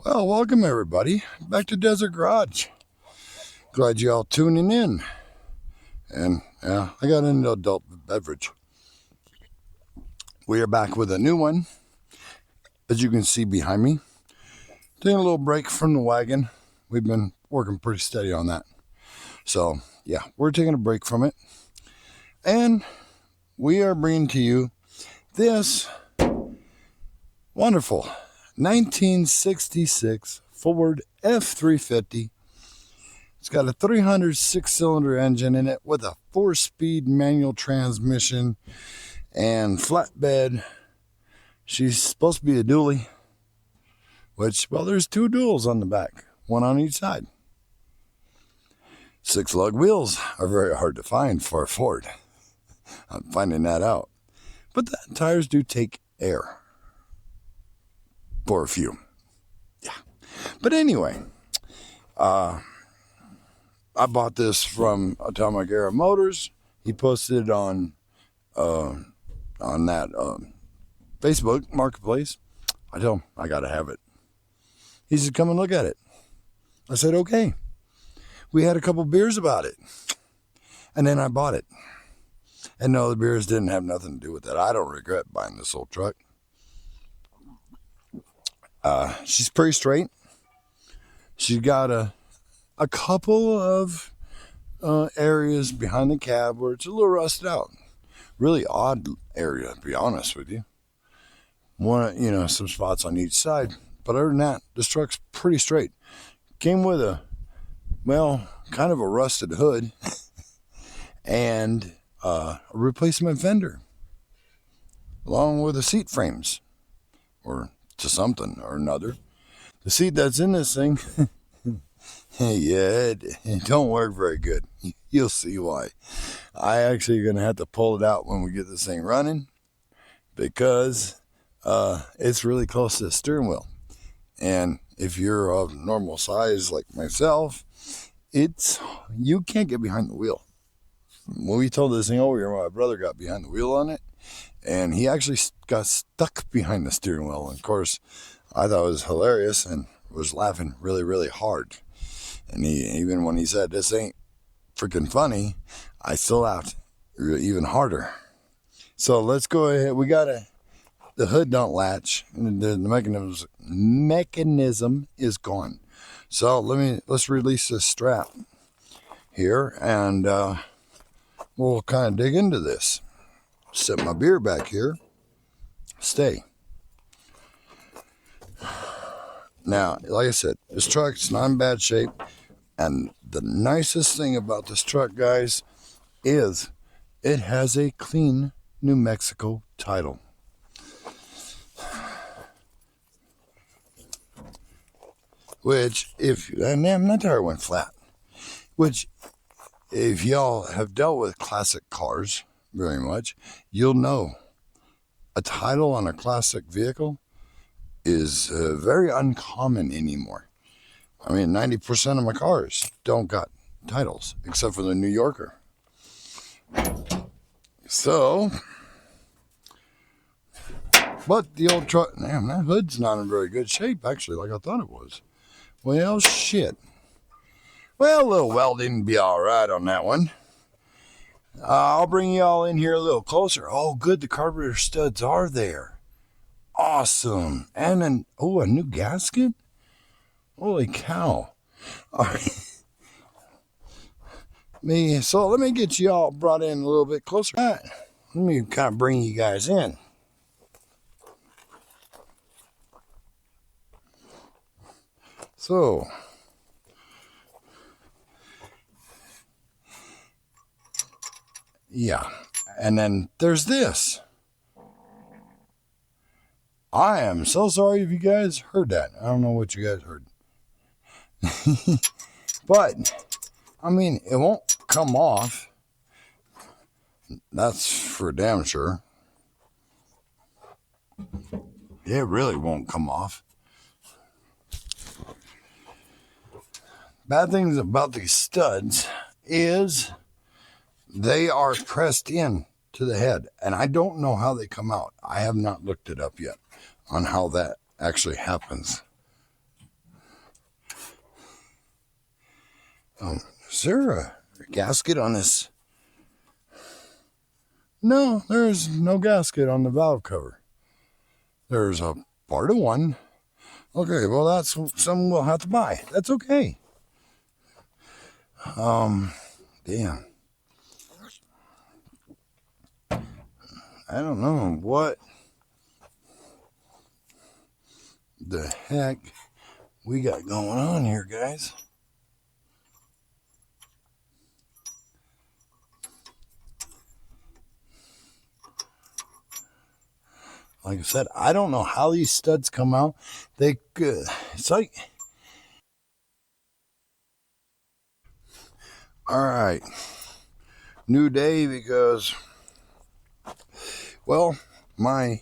Well, welcome everybody back to Desert Garage. Glad you all tuning in. And I got an adult beverage. We are back with a new one, as you can see behind me. Taking a little break from the wagon. We've been working pretty steady on that. So, yeah, we're taking a break from it. And we are bringing to you this wonderful 1966 Ford F-350. It's got a 306-cylinder engine in it with a 4-speed manual transmission and flatbed. She's supposed to be a dually, which, well, there's 2 duals on the back, one on each side. 6-lug wheels are very hard to find for a Ford. I'm finding that out. But the tires do take air. For a few. Yeah. But anyway, I bought this from Atomic Era Motors. He posted it on that Facebook Marketplace. I told him I got to have it. He said, come and look at it. I said, okay. We had a couple beers about it. And then I bought it. And no, the beers didn't have nothing to do with that. I don't regret buying this old truck. She's pretty straight. She's got a couple of areas behind the cab where it's a little rusted out. Really odd area, to be honest with you. Some spots on each side. But other than that, this truck's pretty straight. Came with kind of a rusted hood and a replacement fender, along with the seat frames, or to something or another. The seat that's in this thing, it don't work very good. You'll see why. I actually going to have to pull it out when we get this thing running, because it's really close to the steering wheel. And if you're of normal size like myself, you can't get behind the wheel. When we told this thing over, my brother got behind the wheel on it, and he actually got stuck behind the steering wheel. And of course, I thought it was hilarious and was laughing really, really hard. And even when he said, this ain't freaking funny, I still laughed even harder. So let's go ahead. The hood don't latch, and the mechanism is gone. So let's release this strap here, and we'll kind of dig into this. Set my beer back here. Stay. Now, like I said, this truck's not in bad shape. And the nicest thing about this truck, guys, is it has a clean New Mexico title. And that tire went flat. Which, if y'all have dealt with classic cars very much, you'll know a title on a classic vehicle is very uncommon anymore. I mean, 90% of my cars don't got titles, except for the New Yorker. So, but the old truck, damn, that hood's not in very good shape, actually, like I thought it was. Well, shit. Well, a little welding would be all right on that one. I'll bring you all in here a little closer. Oh, good, the carburetor studs are there. Awesome. And then, a new gasket? Holy cow. All right. So let me get you all brought in a little bit closer. All right. Let me kind of bring you guys in. So, yeah, and then there's this. I am so sorry if you guys heard that. I don't know what you guys heard. But, I mean, it won't come off. That's for damn sure. It really won't come off. Bad things about these studs is they are pressed in to the head, and I don't know how they come out. I have not looked it up yet on how that actually happens. Is there a gasket on this? No, there's no gasket on the valve cover. There's a part of one. Okay, well, that's something we'll have to buy. That's okay. Damn. I don't know what the heck we got going on here, guys. Like I said, I don't know how these studs come out. It's like, all right, new day because, well, my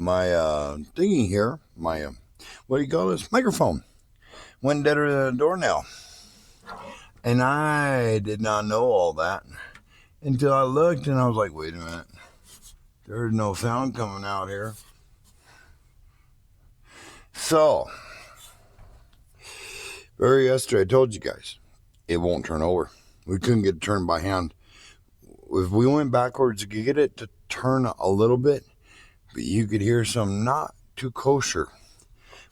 thingy here, what do you call this, microphone went dead to the doornail, and I did not know all that until I looked, and I was like, wait a minute, there's no sound coming out here. So, yesterday I told you guys, it won't turn over. We couldn't get it turned by hand. If we went backwards, you could get it to turn a little bit, but you could hear some not too kosher.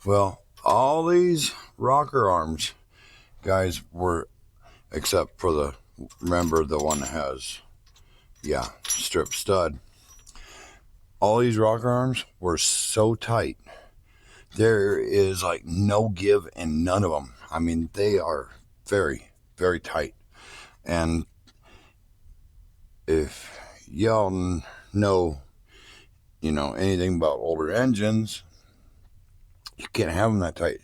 Well, all these rocker arms, guys, were, except for remember the one that has, strip stud. All these rocker arms were so tight. There is like no give in none of them. I mean, they are very, very tight. And if y'all know, anything about older engines, you can't have them that tight.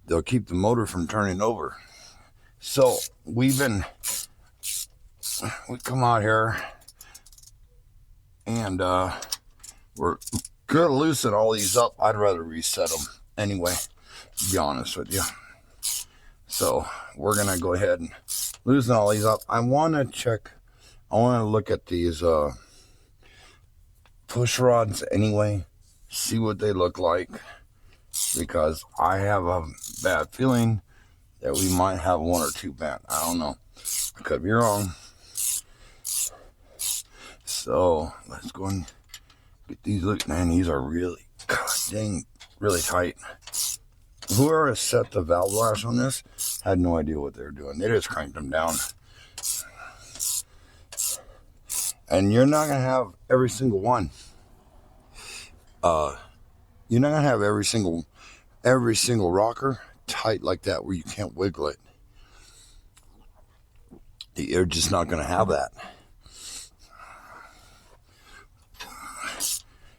They'll keep the motor from turning over. So we come out here and we're gonna loosen all these up. I'd rather reset them anyway, to be honest with you. So we're gonna go ahead and loosen all these up. I want to look at these push rods anyway, see what they look like, because I have a bad feeling that we might have one or two bent. I don't know. I could be wrong. So let's go and get these looked. Man, these are really, god dang, really tight. Whoever set the valve lash on this had no idea what they were doing. They just cranked them down. And you're not going to have every single one. You're not going to have every single rocker tight like that where you can't wiggle it. You're just not going to have that.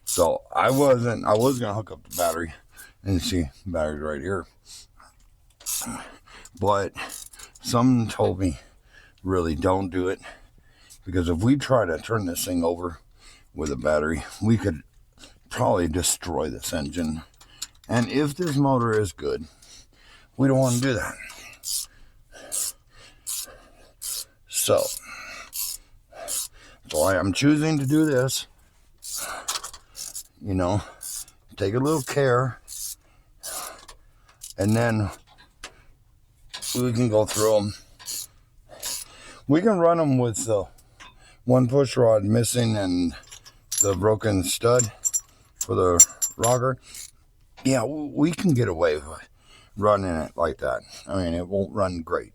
So I was going to hook up the battery and see the battery's right here. But someone told me, really don't do it. Because if we try to turn this thing over with a battery, we could probably destroy this engine. And if this motor is good, we don't want to do that. So I'm choosing to do this. Take a little care. And then we can go through them. We can run them with the one push rod missing and the broken stud for the rocker. Yeah, we can get away with running it like that. I mean, it won't run great,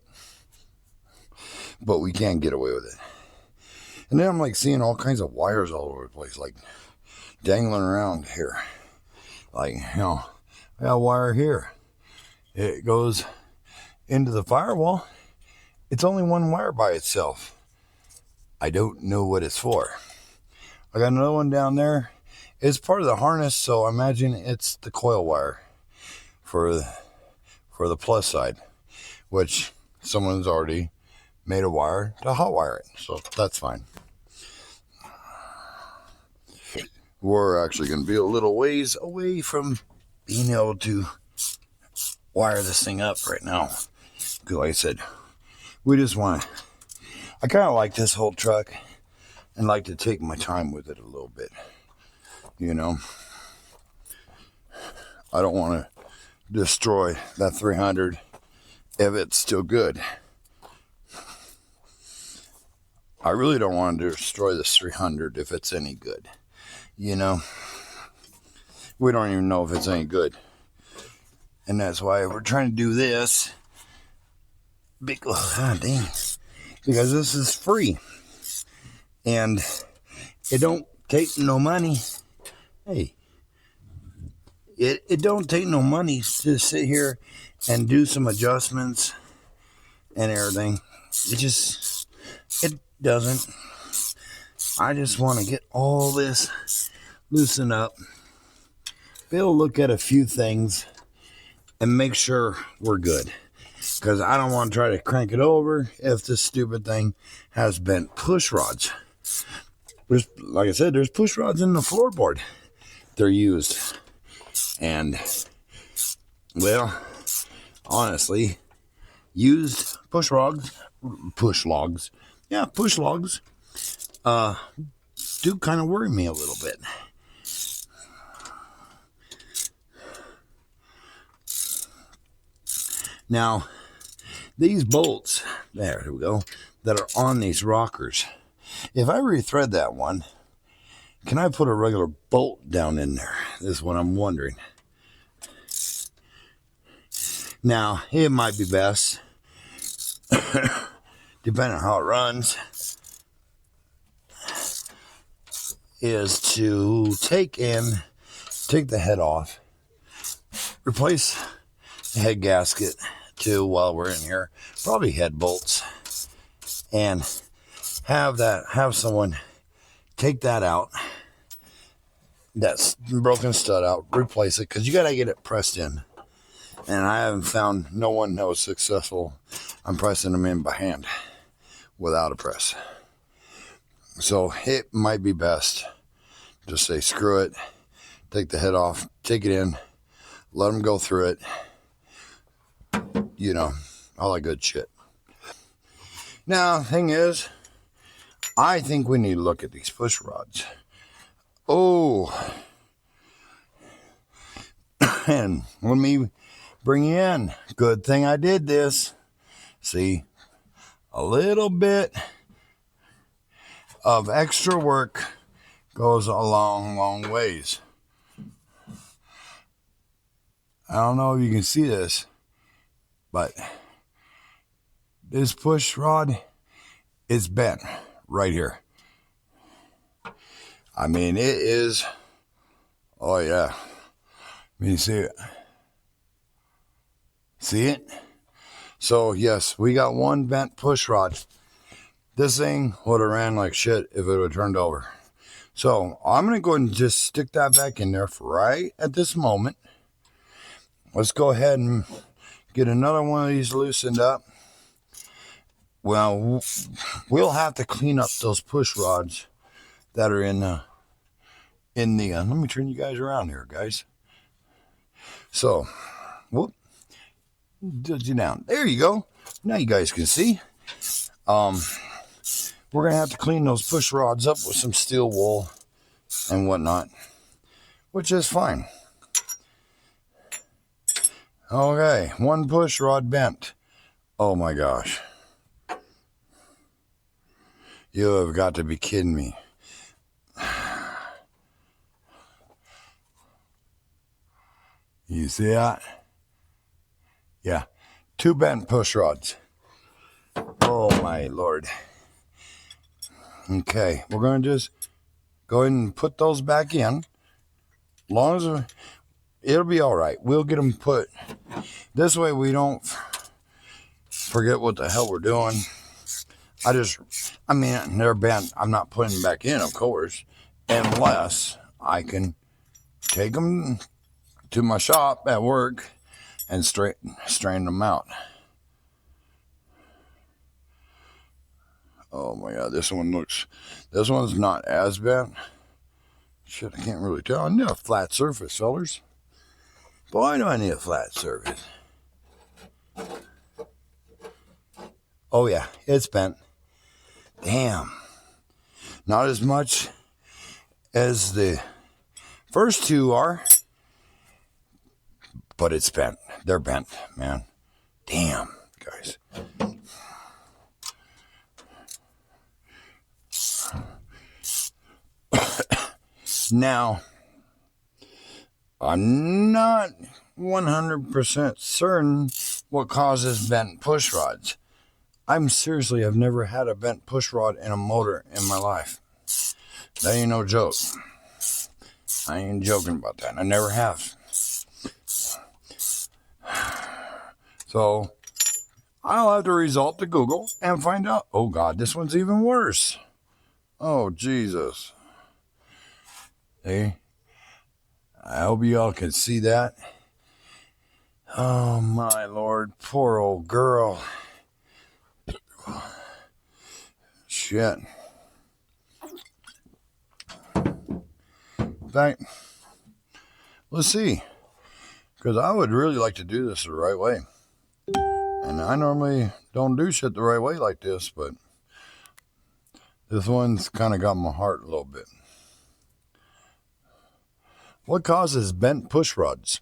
but we can get away with it. And then I'm like seeing all kinds of wires all over the place, like dangling around here. Like, I got a wire here. It goes into the firewall. It's only one wire by itself. I don't know what it's for. I got another one down there. It's part of the harness, so I imagine it's the coil wire for the plus side, which someone's already made a wire to hot wire it, so that's fine. We're actually going to be a little ways away from being able to wire this thing up right now. Because like I said, we just want to, I kind of like this whole truck and like to take my time with it a little bit. I don't want to destroy that 300 if it's still good. I really don't want to destroy this 300 if it's any good. You know, we don't even know if it's any good. And that's why we're trying to do this. God dang. Because this is free. And it don't take no money. Hey. It don't take no money to sit here and do some adjustments and everything. It doesn't. I just want to get all this loosened up. Be able to look at a few things and make sure we're good. Because I don't want to try to crank it over if this stupid thing has bent push rods. Like I said, there's push rods in the floorboard. They're used. And, well, honestly, used push logs, do kind of worry me a little bit. Now, these bolts, there we go, that are on these rockers, if I rethread that one, can I put a regular bolt down in there? This is what I'm wondering. Now, it might be best, depending on how it runs, is to take the head off, replace the head gasket too while we're in here, probably head bolts, and have someone take that out, that broken stud out, replace it, because you got to get it pressed in. And I haven't found no one that was successful on pressing them in by hand without a press. So it might be best to say screw it, take the head off, take it in, let them go through it, you know, all that good shit. Now, the thing is, I think we need to look at these push rods. Oh, and let me bring you in. Good thing I did this. See, a little bit of extra work goes a long, long ways. I don't know if you can see this, but this push rod is bent right here. I mean, it is, oh yeah. I mean, see it? See it? So, yes, we got one bent push rod. This thing would have ran like shit if it would have turned over. So, I'm going to go ahead and just stick that back in there for right at this moment. Let's go ahead and get another one of these loosened up. Well, we'll have to clean up those push rods that are in the let me turn you guys around here, guys. So, whoop, did you down. There you go. Now you guys can see. We're going to have to clean those push rods up with some steel wool and whatnot, which is fine. Okay, one push rod bent. Oh my gosh. You have got to be kidding me. You see that? Yeah, 2 bent push rods. Oh my Lord. Okay, we're going to just go ahead and put those back in. As long as it'll be all right. We'll get them put. This way we don't forget what the hell we're doing. I mean, they're bent. I'm not putting them back in, of course, unless I can take them to my shop at work and straighten them out. Oh my God, this one's not as bent. Shit, I can't really tell. I need a flat surface, fellers. Boy, do I need a flat surface. Oh yeah, it's bent. Damn. Not as much as the first 2 are, but it's bent. They're bent, man. Damn. guys. Now, I'm not 100% certain what causes bent push rods. Seriously, I've never had a bent push rod in a motor in my life. That ain't no joke. I ain't joking about that. I never have. So, I'll have to resort to Google and find out. Oh God, this one's even worse. Oh Jesus. Hey, I hope y'all can see that. Oh my Lord, poor old girl. Shit. In fact, let's see. Because I would really like to do this the right way. And I normally don't do shit the right way like this, but this one's kind of got my heart a little bit. What causes bent push rods?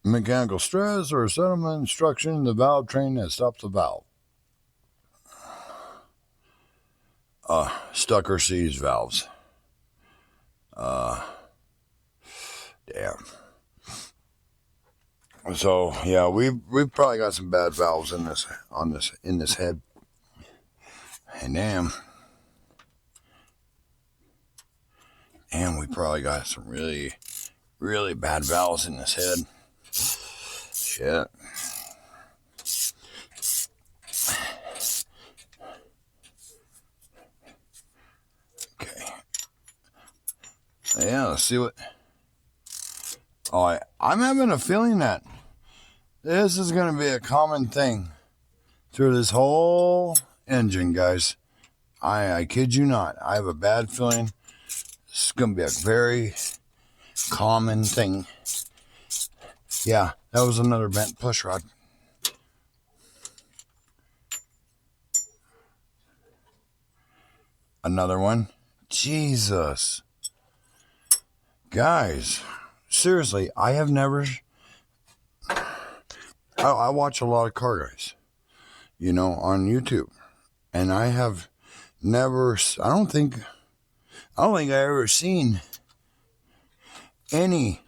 Mechanical stress or settlement instruction in the valve train that stops the valve. Stuck or seized valves. Damn. So yeah, we've probably got some bad valves in this head. And damn, we probably got some really, really bad valves in this head. Shit. Okay. Yeah, let's see what. Oh, I'm having a feeling that this is going to be a common thing through this whole engine, guys. I kid you not. I have a bad feeling this is going to be a very common thing. Yeah, that was another bent push rod. Another one. Jesus. Guys, seriously, I have never... I watch a lot of car guys, on YouTube. And I have never... I don't think I ever seen any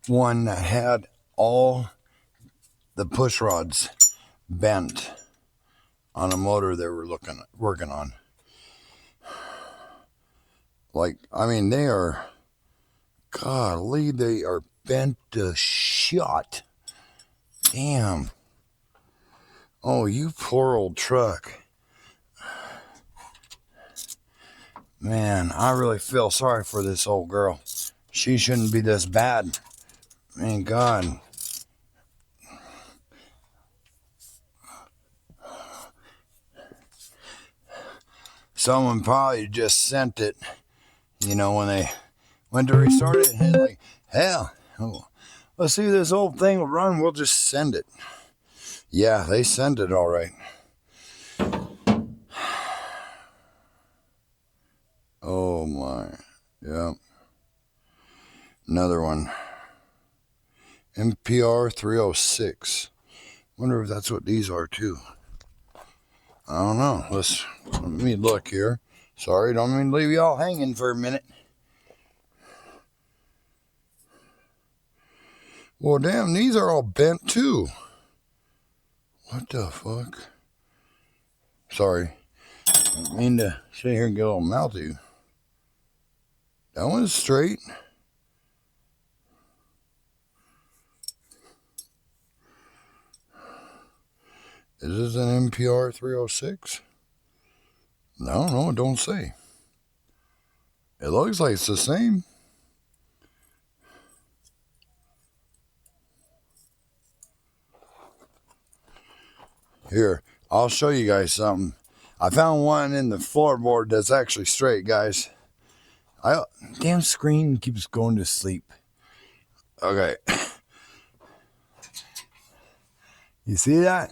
one that had all the push rods bent on a motor they were working on. Like, I mean, they are... Golly, they are bent to shot. Damn. Oh, you poor old truck. Man, I really feel sorry for this old girl. She shouldn't be this bad. Man, God. Someone probably just sent it, when they went to restart it, and like, hell, let's see if this old thing will run, we'll just send it. Yeah, they sent it all right. Oh my, yeah. Another one. MPR 306. Wonder if that's what these are too. I don't know. Let me look here. Sorry, don't mean to leave y'all hanging for a minute. Well, damn, these are all bent too. What the fuck? Sorry. I didn't mean to sit here and get a little mouthy. That one's straight. Is this an MPR 306? No, it don't say. It looks like it's the same. Here, I'll show you guys something. I found one in the floorboard that's actually straight, guys. Damn screen keeps going to sleep. Okay. You see that?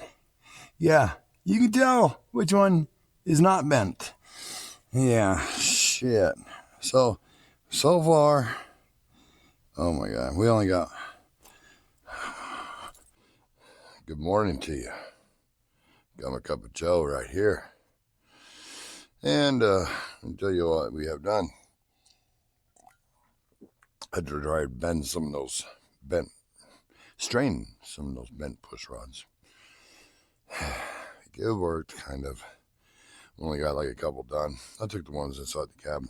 Yeah, you can tell which one is not bent. Yeah, shit. So far, oh my God, we only got Good morning to you. Got my cup of Joe right here. And I'll tell you what we have done. I had to try to strain some of those bent push rods. It worked, kind of. Only got like a couple done. I took the ones inside the cab,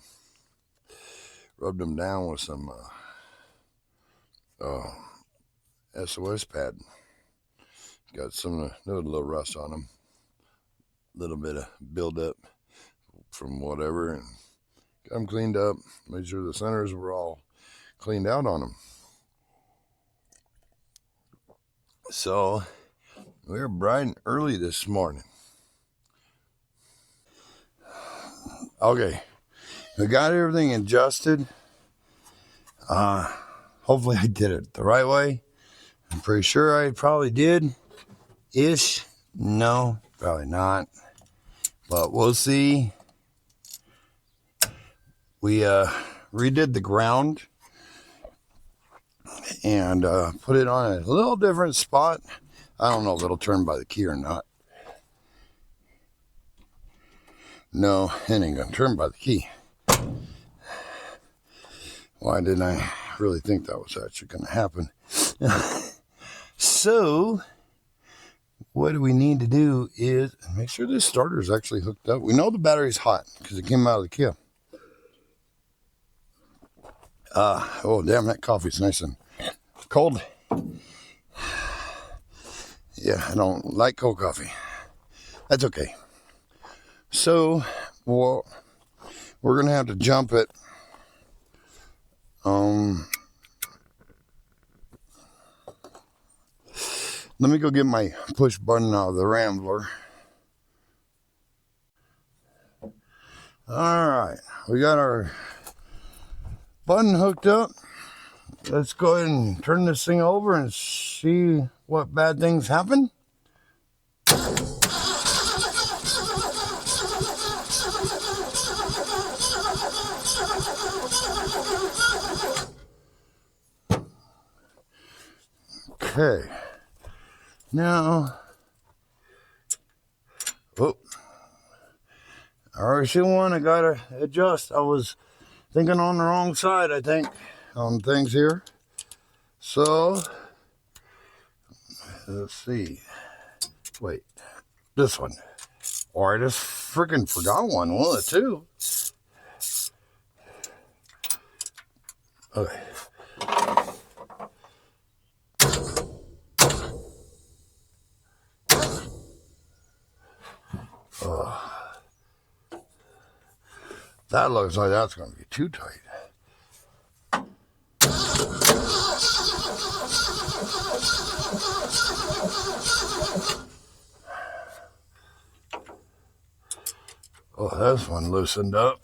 rubbed them down with some SOS pad. Got some little rust on them, a little bit of buildup from whatever, and got them cleaned up. Made sure the centers were all cleaned out on them. So we were bright and early this morning. Okay, we got everything adjusted. Hopefully I did it the right way. I'm pretty sure I probably did. Ish. No, probably not. But we'll see. We redid the ground and put it on a little different spot. I don't know if it'll turn by the key or not. No, it ain't gonna turn by the key. Why didn't I really think that was actually gonna happen? So what we need to do is make sure this starter is actually hooked up. We know the battery's hot because it came out of the kit. Oh damn, that coffee's nice and cold. Yeah, I don't like cold coffee. That's okay. So, well, we're gonna have to jump it. Let me go get my push button out of the Rambler. All right, we got our button hooked up. Let's go ahead and turn this thing over and see what bad things happen. Okay. Now, RC1, I gotta adjust. I was thinking on the wrong side, I think, on things here. So, let's see. Wait, this one. Or I just freaking forgot one of the two. Okay. That looks like that's going to be too tight. Oh, this one loosened up.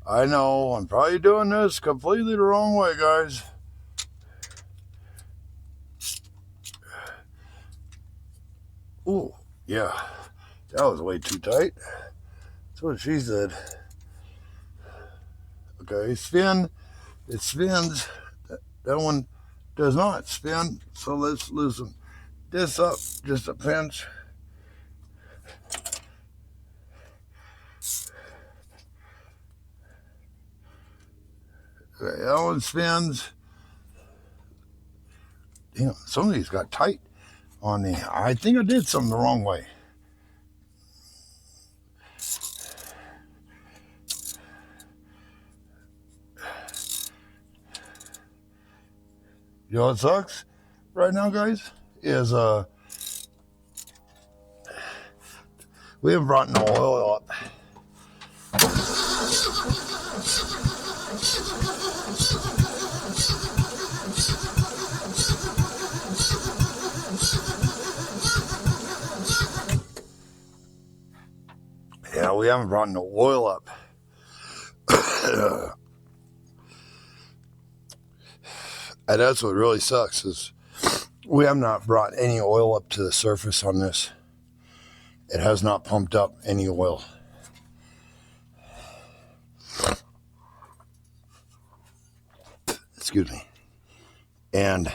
I know, I'm probably doing this completely the wrong way, guys. Ooh, yeah, that was way too tight. That's what she said. Okay, spin. It spins. That one does not spin, so let's loosen this up just a pinch. Okay, that one spins. Damn, some of these got tight on the. I think I did something the wrong way. You know what sucks right now, guys? Is we haven't brought no oil up. Yeah, we haven't brought no oil up. And that's what really sucks is we have not brought any oil up to the surface on this. It has not pumped up any oil. Excuse me. And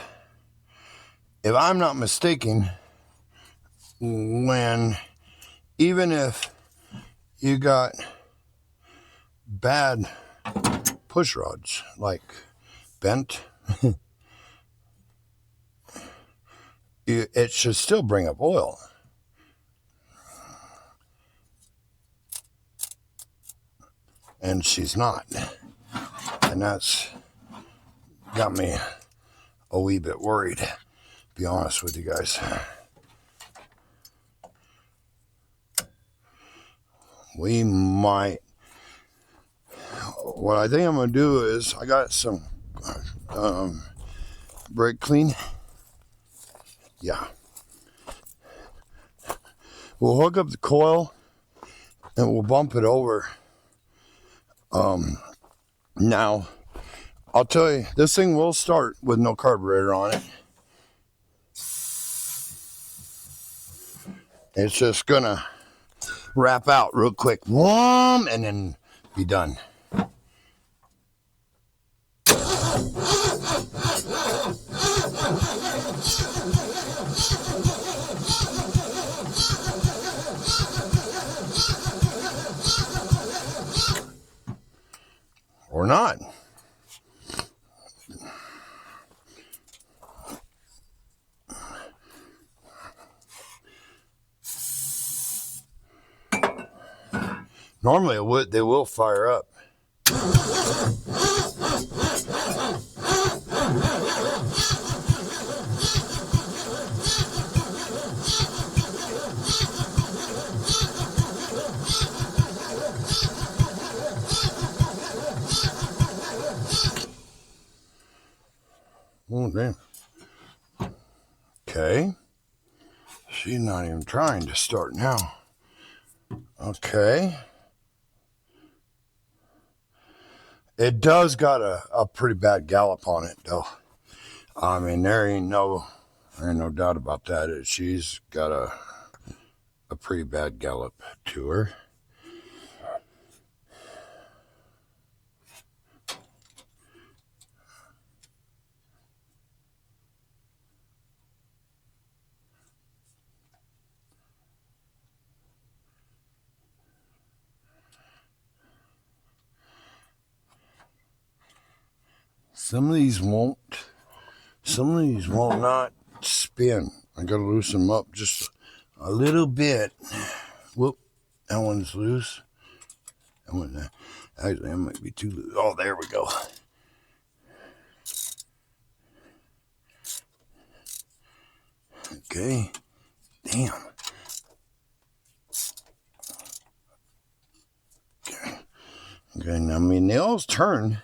if I'm not mistaken, even if you got bad push rods, like bent, it should still bring up oil. And she's not. And that's got me a wee bit worried, to be honest with you guys. We might, what I think I'm going to do is, I got some brake clean. Yeah. We'll hook up the coil and we'll bump it over. Now, I'll tell you, this thing will start with no carburetor on it. It's just gonna wrap out real quick, and then be done. Or not. Normally they will fire up. Oh, damn. Okay. She's not even trying to start now. Okay. It does got a pretty bad gallop on it, though. I mean, there ain't no doubt about that. She's got a pretty bad gallop to her. Some of these will not spin. I gotta loosen them up just a little bit. Whoop, that one's loose. That one, actually, that might be too loose. Oh, there we go. Okay, damn. Okay, now, I mean, they all turn.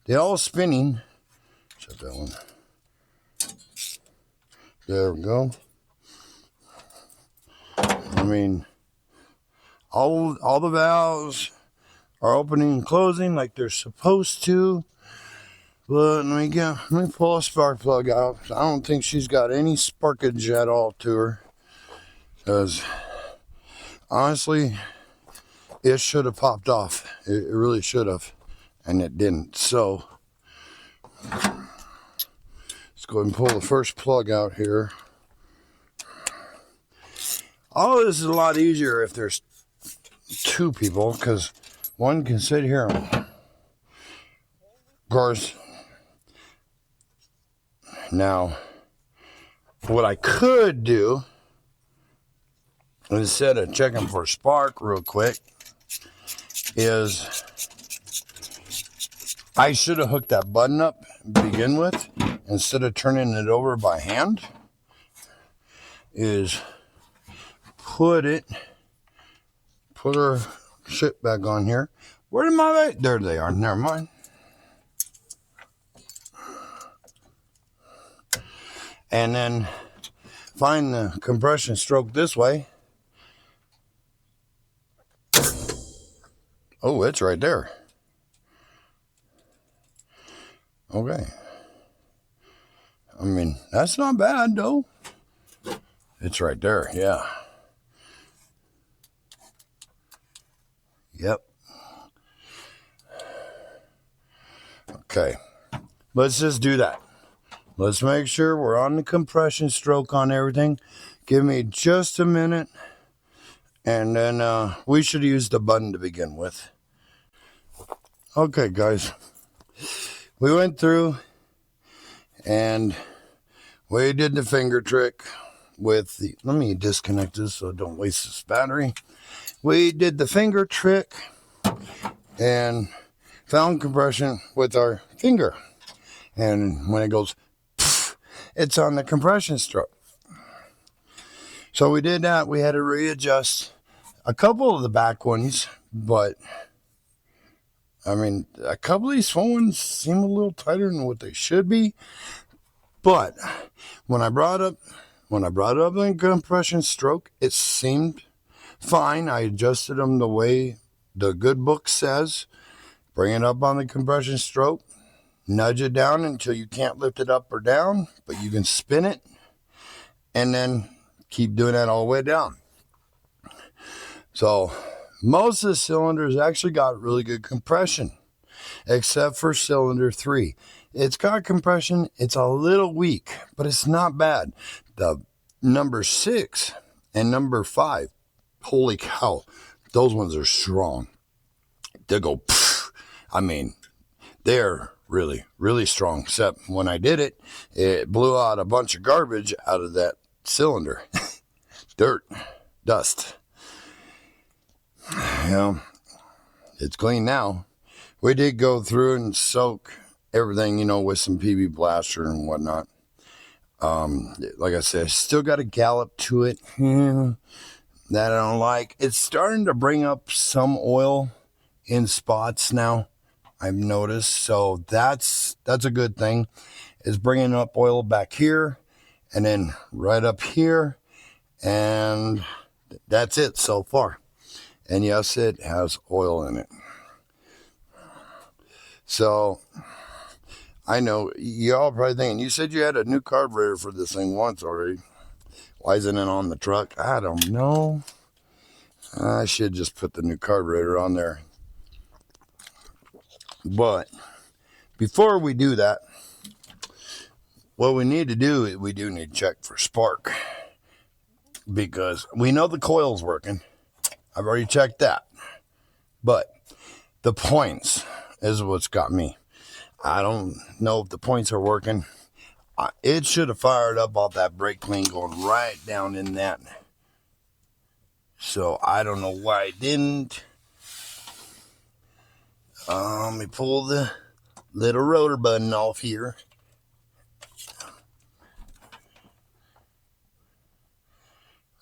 They all spinning. Shut that one. There we go. I mean, all the valves are opening and closing like they're supposed to. But let me pull a spark plug out. I don't think she's got any sparkage at all to her. Because honestly, it should have popped off. It really should have. And it didn't. So let's go ahead and pull the first plug out here. All of this is a lot easier if there's two people, because one can sit here. Of course, now what I could do, instead of checking for a spark real quick, is I should have hooked that button up to begin with instead of turning it over by hand. Is put our shit back on here. Where am I? There they are. Never mind. And then find the compression stroke this way. Oh, it's right there. Okay. I mean, that's not bad though. It's right there, yeah. Yep. Okay. Let's just do that. Let's make sure we're on the compression stroke on everything. Give me just a minute. And then we should use the button to begin with. Okay, guys. We went through and we did the finger trick with the... Let me disconnect this so I don't waste this battery. We did the finger trick and found compression with our finger. And when it goes, pff, it's on the compression stroke. So we did that. We had to readjust a couple of the back ones, but I mean, a couple of these front ones seem a little tighter than what they should be. But when I brought up the compression stroke, it seemed fine. I adjusted them the way the good book says. Bring it up on the compression stroke. Nudge it down until you can't lift it up or down, but you can spin it. And then keep doing that all the way down. So most of the cylinders actually got really good compression, except for cylinder 3. It's got compression. It's a little weak, but it's not bad. The number 6 and number 5, holy cow, those ones are strong. They go, pff, I mean, they're really, really strong. Except when I did it, it blew out a bunch of garbage out of that cylinder. Dirt, dust. Yeah, it's clean now. We did go through and soak everything, with some PB Blaster and whatnot. Like I said, still got a gallop to it that I don't like. It's starting to bring up some oil in spots now, I've noticed. So that's a good thing. It's bringing up oil back here and then right up here. And that's it so far. And yes, it has oil in it. So I know y'all probably thinking, you said you had a new carburetor for this thing once already. Why isn't it on the truck? I don't know. I should just put the new carburetor on there. But before we do that, what we need to do, we do need to check for spark. Because we know the coil's working. I've already checked that. But the points is what's got me. I don't know if the points are working. It should have fired up off that brake clean going right down in that. So I don't know why it didn't. Let me pull the little rotor button off here.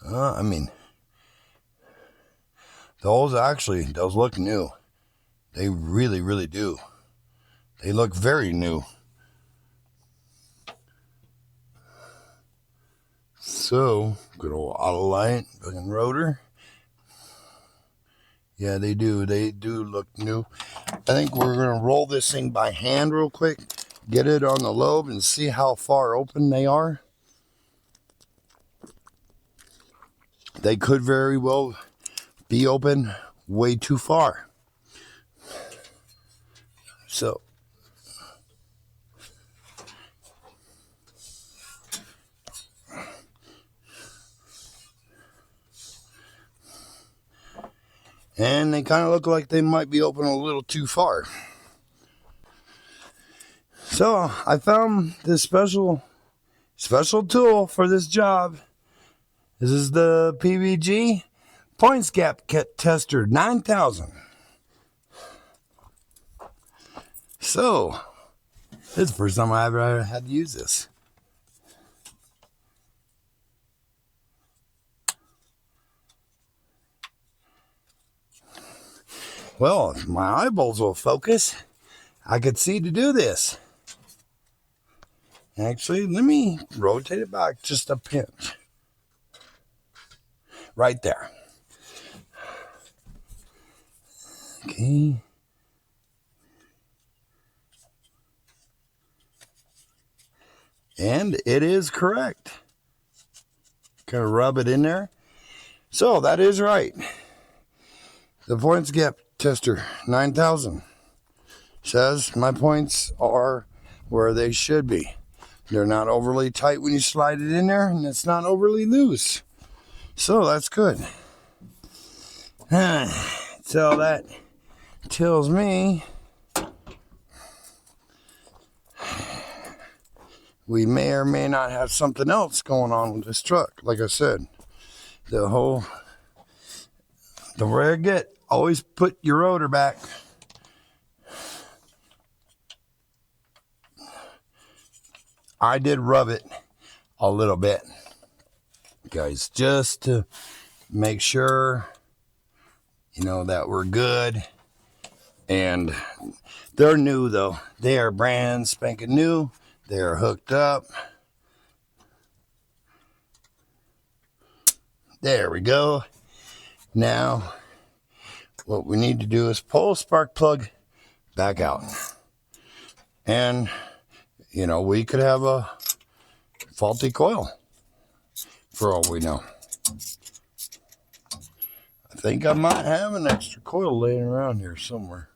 I mean, those look new. They really, really do. They look very new. So, good old auto light, fucking rotor. Yeah, they do. They do look new. I think we're going to roll this thing by hand real quick. Get it on the lobe and see how far open they are. They could very well be open way too far. So, and they kind of look like they might be open a little too far. So I found this special tool for this job. This is the PVG Points Gap Tester 9000. So, this is the first time I ever had to use this. Well, if my eyeballs will focus, I could see to do this. Actually, let me rotate it back just a pinch. Right there. Okay. And it is correct. Kind of rub it in there. So that is right. The points gap tester 9,000 says my points are where they should be. They're not overly tight when you slide it in there, and it's not overly loose. So that's good. So that tells me we may or may not have something else going on with this truck. Like I said, the way I get, always put your rotor back. I did rub it a little bit, guys, just to make sure, you know, that we're good. And they're new though. They are brand spanking new. They are hooked up. There we go. Now, what we need to do is pull a spark plug back out. And, you know, we could have a faulty coil for all we know. I think I might have an extra coil laying around here somewhere.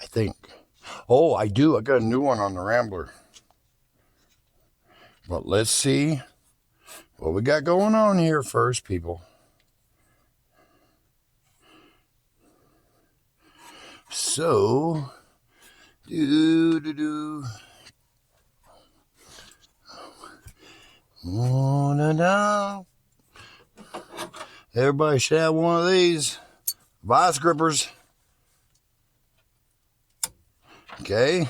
I think. Oh, I do. I got a new one on the Rambler. But let's see what we got going on here first, people. So, everybody should have one of these vice grippers. Okay.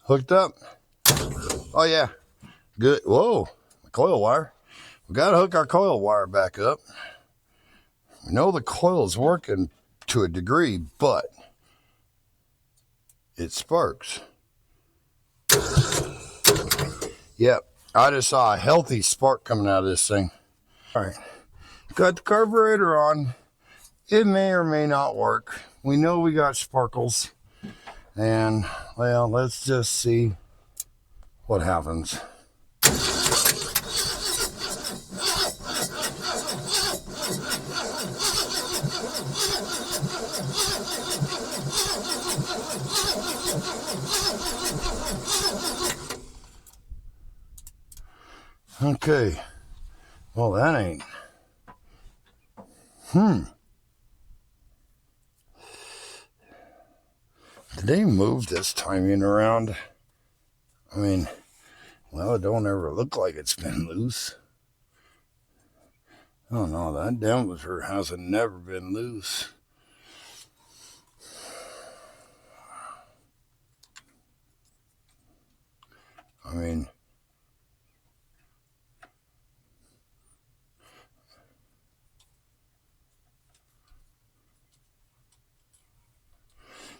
Hooked up. Oh yeah. Good. Whoa. Coil wire. We got to hook our coil wire back up. We know the coil is working to a degree, but it sparks. Yep. I just saw a healthy spark coming out of this thing. All right. Got the carburetor on. It may or may not work. We know we got sparkles. And, well, let's just see what happens. Okay. Well, that ain't. Did they move this timing around? I mean, well, it don't ever look like it's been loose. Oh no, that dampener hasn't never been loose. I mean,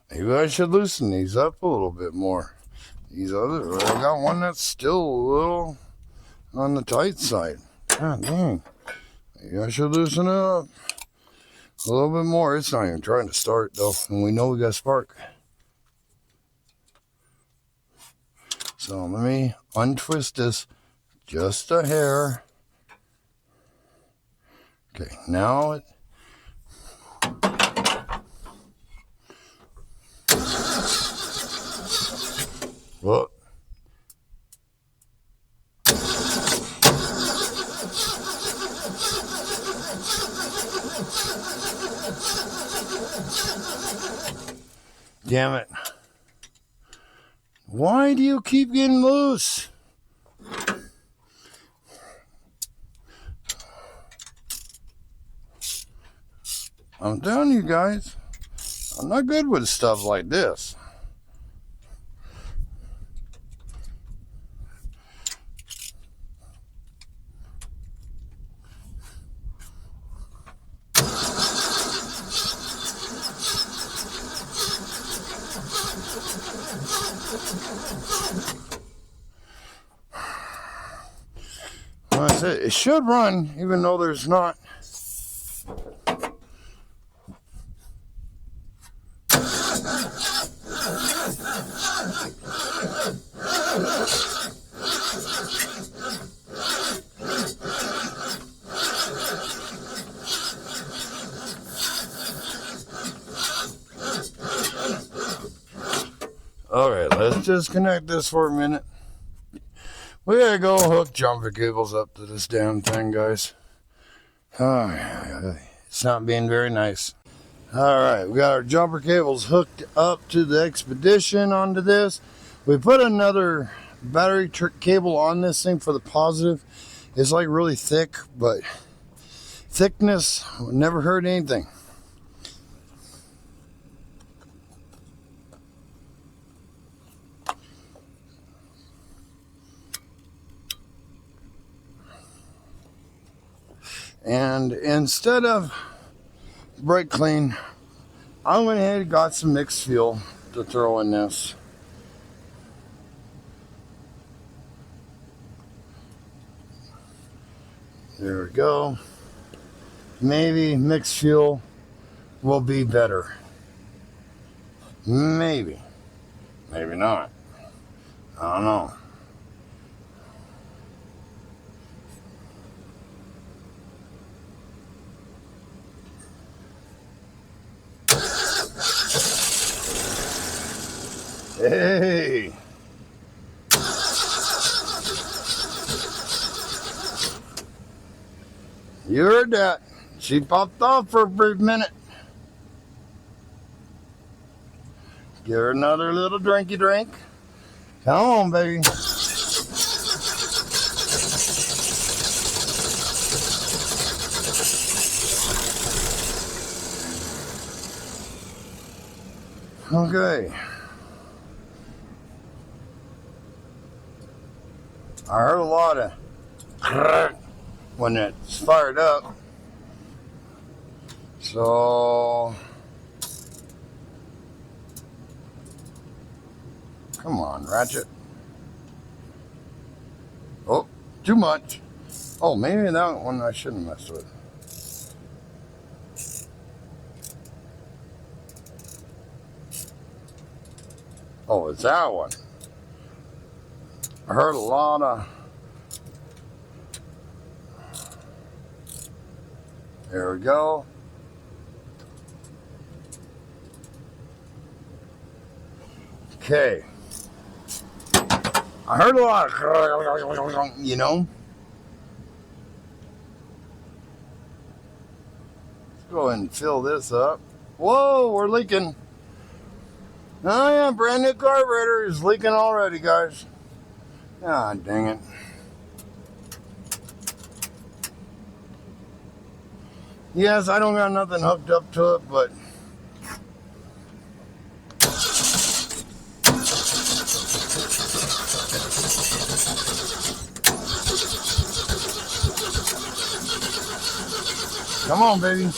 maybe I should loosen these up a little bit more. These other, I got one that's still a little on the tight side. God dang. Maybe I should loosen it up a little bit more. It's not even trying to start though, and we know we got a spark. So let me untwist this just a hair. Okay, now it. Whoa. Damn it. Why do you keep getting loose? I'm telling you guys, I'm not good with stuff like this. Well, I said it should run, even though there's not. Alright, let's just connect this for a minute. We gotta go hook jumper cables up to this damn thing, guys. It's not being very nice. Alright, we got our jumper cables hooked up to the Expedition onto this. We put another battery cable on this thing for the positive. It's like really thick, but thickness never hurt anything. And instead of brake clean, I went ahead and got some mixed fuel to throw in this. There we go. Maybe mixed fuel will be better. Maybe. Maybe not. I don't know. Hey! You heard that. She popped off for a brief minute. Give her another little drinky drink. Come on, baby. Okay. I heard a lot of when it's fired up. So, come on, ratchet. Oh, too much. Oh, maybe that one I shouldn't mess with. Oh, it's that one. I heard a lot of. There we go. Okay. I heard a lot of, you know. Let's go ahead and fill this up. Whoa, we're leaking. Oh yeah, brand new carburetor is leaking already, guys. Ah, dang it. Yes, I don't got nothing hooked up to it, but come on, baby.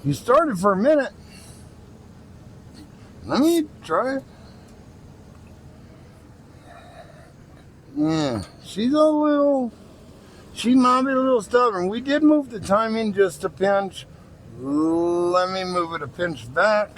You started for a minute. Let me try it. Yeah, she might be a little stubborn. We did move the timing just a pinch. Let me move it a pinch back.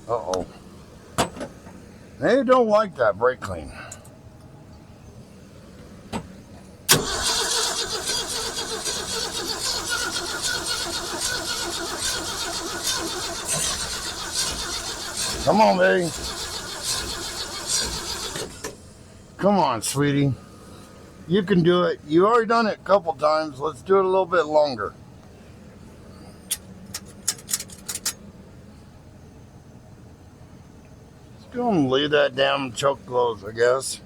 Uh-oh. They don't like that brake clean. Come on, baby. Come on, sweetie. You can do it. You already done it a couple times. Let's do it a little bit longer. Let's gonna leave that damn choke closed, I guess.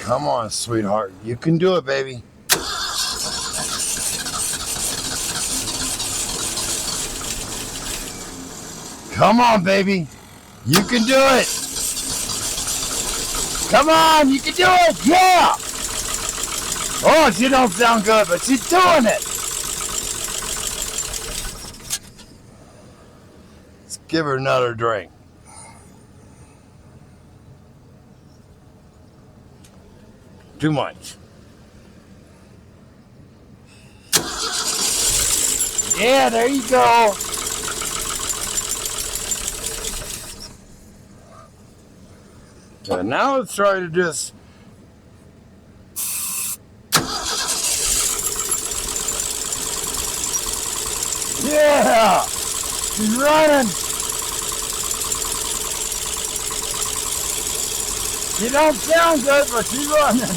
Come on, sweetheart. You can do it, baby. Come on, baby. You can do it. Come on, you can do it. Yeah. Oh, she don't sound good, but she's doing it. Let's give her another drink. Too much. Yeah, there you go. So now let's try to just yeah, she's running. She don't sound good, but she's running.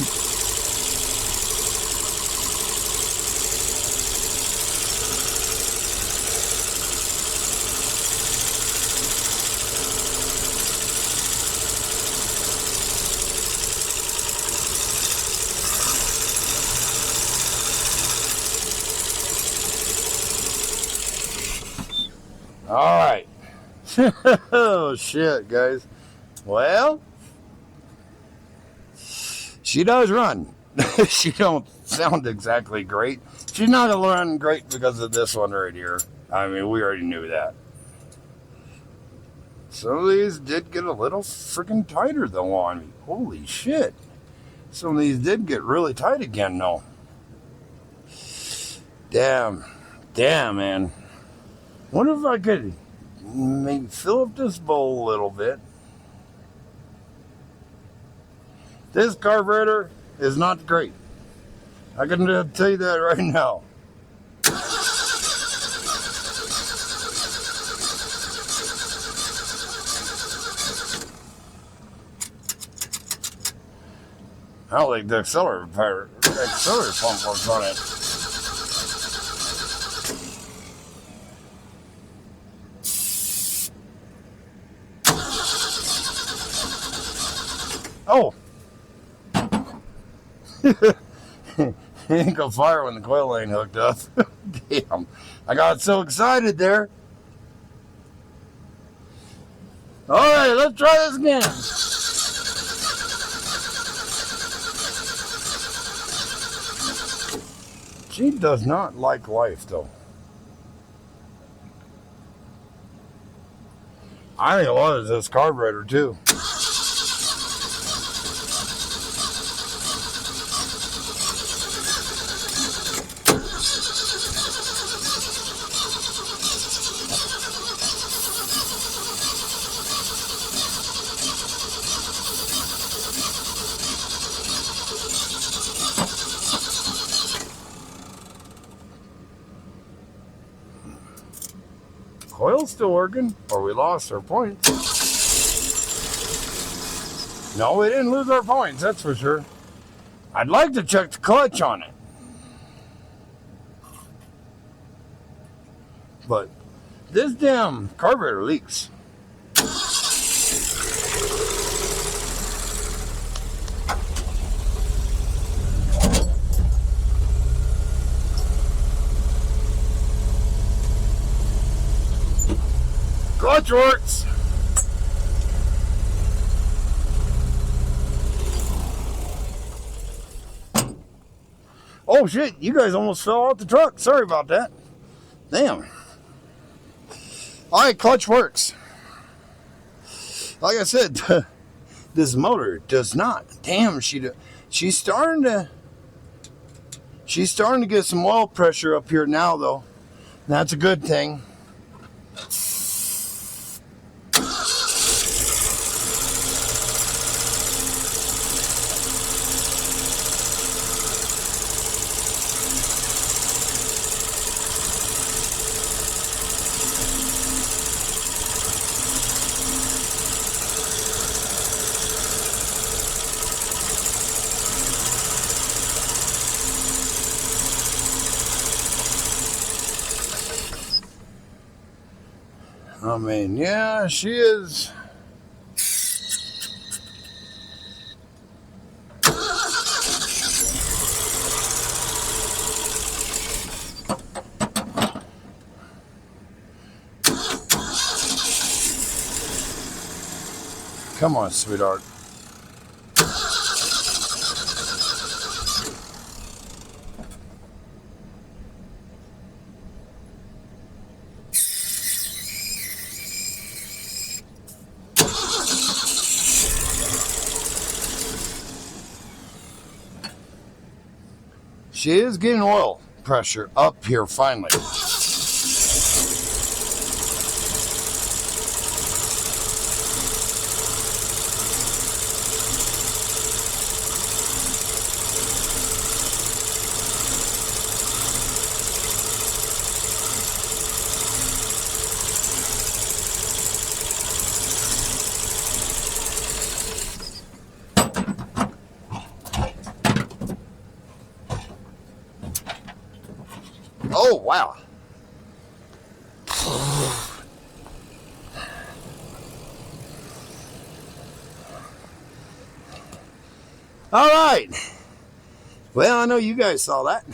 All right. Oh, shit, guys. Well, she does run. She don't sound exactly great. She's not going to run great because of this one right here. I mean, we already knew that. Some of these did get a little freaking tighter, though, on me. Holy shit. Some of these did get really tight again, though. Damn. Damn, man. Wonder if I could maybe fill up this bowl a little bit. This carburetor is not great. I can tell you that right now. I don't think the accelerator pump works on it. Oh! It ain't gonna fire when the coil ain't hooked up. Damn. I got so excited there. Alright, let's try this again. She does not like life, though. I think a lot of this carburetor, too. Coil's still working, or we lost our points. No, we didn't lose our points, that's for sure. I'd like to check the clutch on it. But this damn carburetor leaks. Clutch works. Oh shit, you guys almost fell out the truck. Sorry about that. Damn. Alright, clutch works. Like I said, this motor does not. Damn, she's starting to get some oil pressure up here now, though. That's a good thing. I mean, yeah, she is. Come on, sweetheart. She is getting oil pressure up here finally. Oh, wow. All right. Well, I know you guys saw that.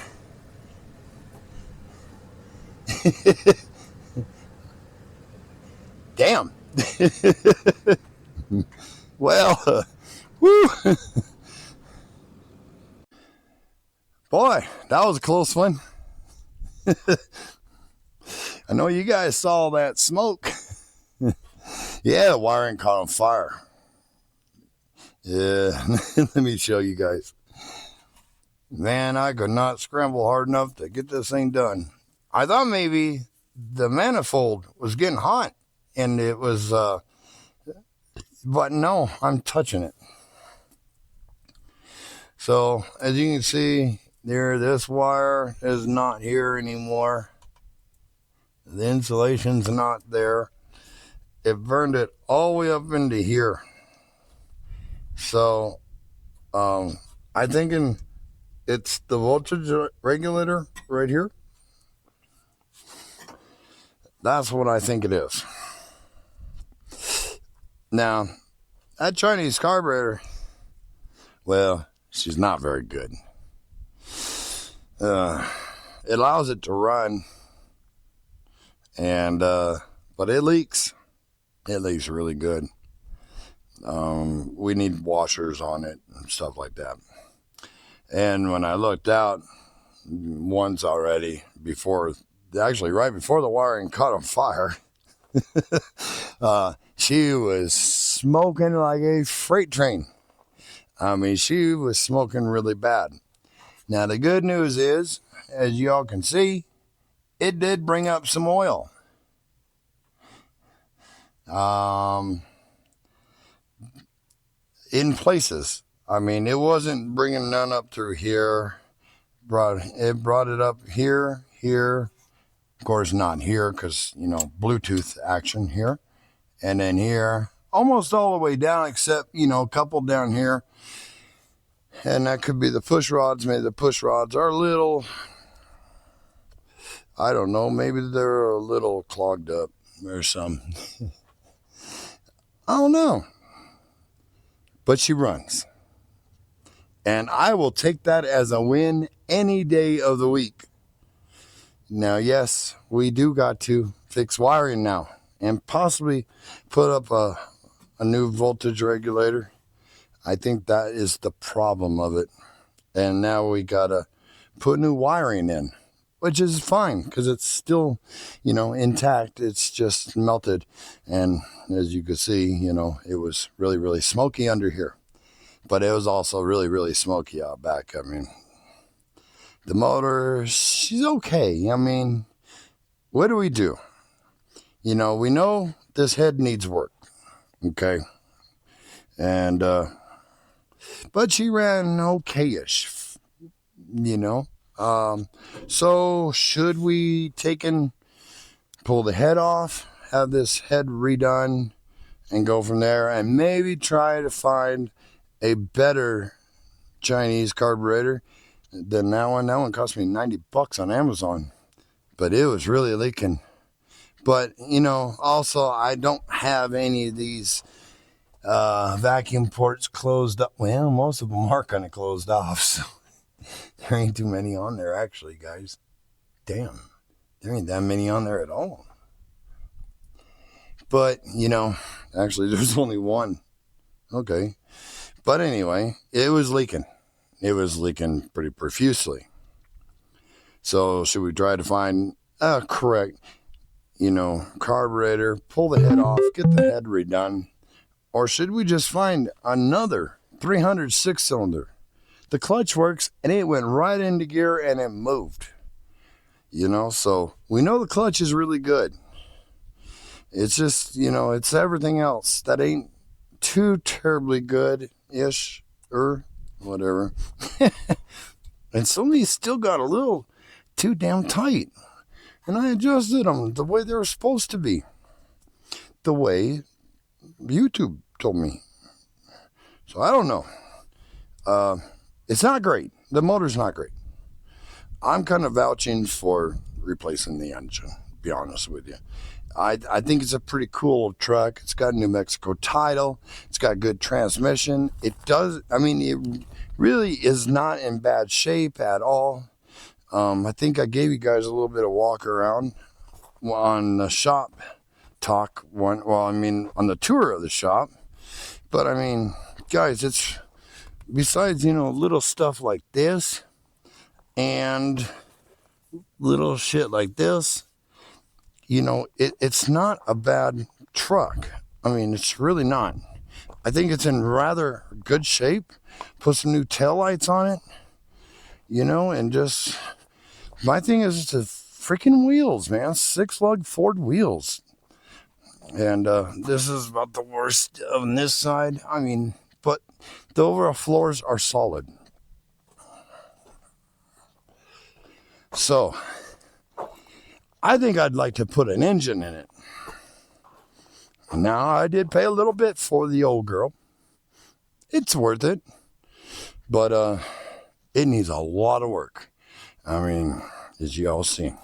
Damn. Well, woo. Boy, that was a close one. I know you guys saw that smoke. Yeah, the wiring caught on fire. Yeah, let me show you guys. Man, I could not scramble hard enough to get this thing done. I thought maybe the manifold was getting hot and it was, but no, I'm touching it. So as you can see there, this wire is not here anymore. The insulation's not there. It burned it all the way up into here. So I'm thinking it's the voltage regulator right here. That's what I think it is. Now, that Chinese carburetor, well, she's not very good. It allows it to run, and but it leaks. It leaks really good. We need washers on it and stuff like that. And when I looked out once already, right before the wiring caught on fire, she was smoking like a freight train. I mean, she was smoking really bad. Now, the good news is, as y'all can see, it did bring up some oil. In places. I mean, it wasn't bringing none up through here. It brought it up here. Of course, not here because, Bluetooth action here. And then here, almost all the way down except, a couple down here. And that could be the push rods. Maybe the push rods are a little, I don't know, maybe they're a little clogged up or some. I don't know. But she runs. And I will take that as a win any day of the week. Now, yes, we do got to fix wiring now and possibly put up a new voltage regulator. I think that is the problem of it. And now we got to put new wiring in, which is fine because it's still, intact. It's just melted. And as you can see, it was really, really smoky under here. But it was also really, really smoky out back. I mean, the motor, she's okay. I mean, what do? We know this head needs work. Okay. And, but she ran okay-ish, So should we pull the head off, have this head redone, and go from there, and maybe try to find a better Chinese carburetor than that one? That one cost me $90 on Amazon, but it was really leaking But, you know, also I don't have any of these vacuum ports closed up. Well, most of them are kind of closed off, so there ain't too many on there actually, guys. Damn, there ain't that many on there at all. But, you know, actually there's only one. Okay. But anyway, it was leaking. It was leaking pretty profusely. So should we try to find a correct, you know, carburetor, pull the head off, get the head redone? Or should we just find another 300 6-cylinder? The clutch works and it went right into gear and it moved. You know, so we know the clutch is really good. It's just, you know, it's everything else that ain't too terribly good-ish or whatever. And some of these still got a little too damn tight. And I adjusted them the way they were supposed to be. The way YouTube told me. So I don't know. It's not great. The motor's not great. I'm kind of vouching for replacing the engine, to be honest with you. I think it's a pretty cool truck. It's got a New Mexico title. It's got good transmission. It does, I mean, it really is not in bad shape at all. I think I gave you guys a little bit of walk around on the shop talk one. Well, I mean, on the tour of the shop. But I mean, guys, it's besides, you know, little stuff like this and little shit like this, you know, it's not a bad truck. I mean, it's really not. I think it's in rather good shape. Put some new taillights on it, you know, and just, my thing is the freaking wheels, man. 6-lug Ford wheels. And this is about the worst on this side. I mean, but the overall floors are solid. So, I think I'd like to put an engine in it. Now, I did pay a little bit for the old girl. It's worth it. But it needs a lot of work. I mean, as you all see.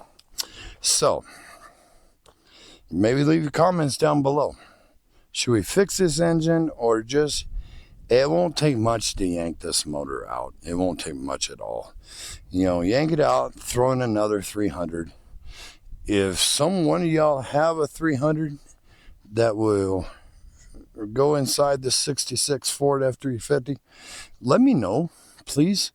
So, maybe leave your comments down below. Should we fix this engine or just... It won't take much to yank this motor out. It won't take much at all. You know, yank it out, throw in another 300. If some one of y'all have a 300 that will go inside the 66 Ford F-350, let me know, please.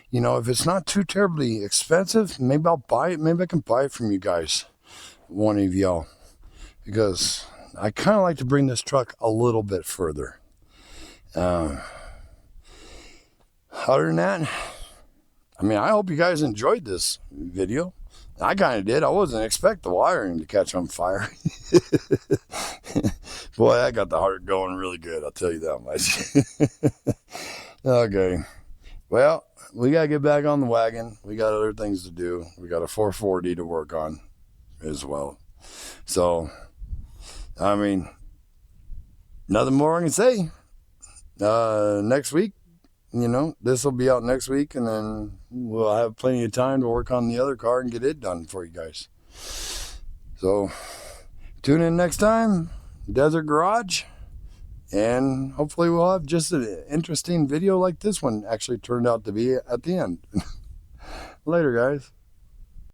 You know, if it's not too terribly expensive, maybe I'll buy it. Maybe I can buy it from you guys, one of y'all. Because I kind of like to bring this truck a little bit further. Other than that, I mean, I hope you guys enjoyed this video. I kind of did. I wasn't expecting the wiring to catch on fire. Boy, I got the heart going really good. I'll tell you that much. Okay. Well, we got to get back on the wagon. We got other things to do. We got a 440 to work on as well. So, I mean, nothing more I can say. Next week, you know, this will be out next week, and then we'll have plenty of time to work on the other car and get it done for you guys. So, tune in next time, Desert Garage, and hopefully we'll have just an interesting video like this one actually turned out to be at the end. Later, guys.